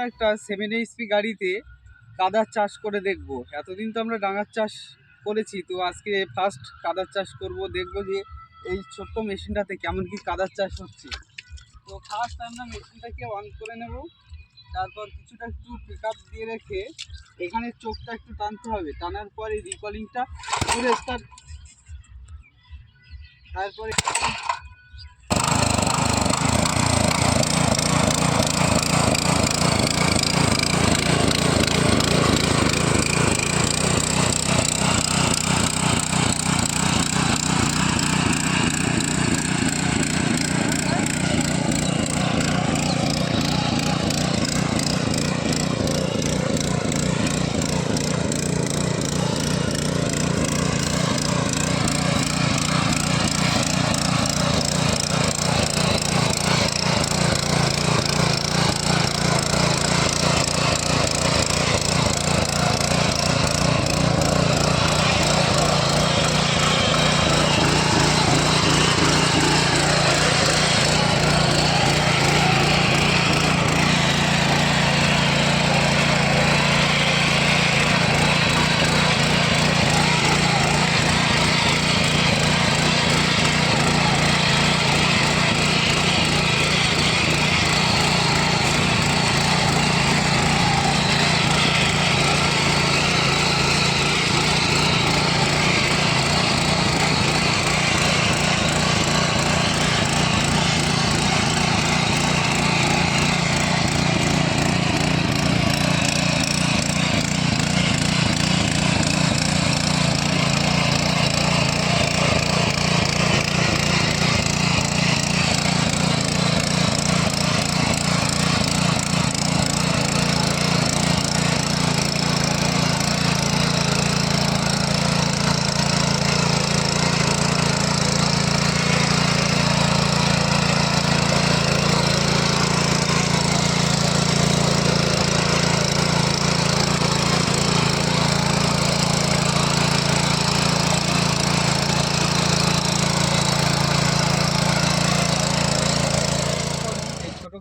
একটা 7 HP গাড়িতে কাদার চাষ করে দেখব। এতদিন তো আমরা ডাঙার চাষ করেছি, তো আজকে ফার্স্ট কাদার চাষ করব, দেখব যে এই ছোট্ট মেশিনটাতে কেমন কি কাদার চাষ হচ্ছে। তো ফার্স্ট আমরা মেশিনটাকে অন করে নেব, তারপর কিছুটা একটু পিক আপ দিয়ে রেখে এখানে চোখটা একটু টানতে হবে, টানার পরে রিকলিংটা করে স্টার্ট, তারপরে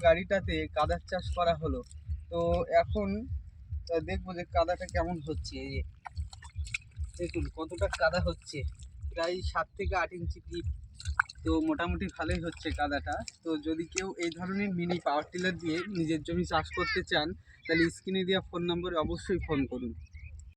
গাড়িটাতে কাদার চাষ করা হলো। তো এখন দেখবো যে কাদাটা কেমন হচ্ছে। এই যে দেখুন কতটা কাদা হচ্ছে, প্রায় 7 থেকে 8 ইঞ্চি ডিপ। তো মোটামুটি ভালোই হচ্ছে কাদাটা। তো যদি কেউ এই ধরনের মিনি পাওয়ার টিলার দিয়ে নিজের জমি চাষ করতে চান, তাহলে স্ক্রিনে দেওয়া ফোন নম্বরে অবশ্যই ফোন করুন।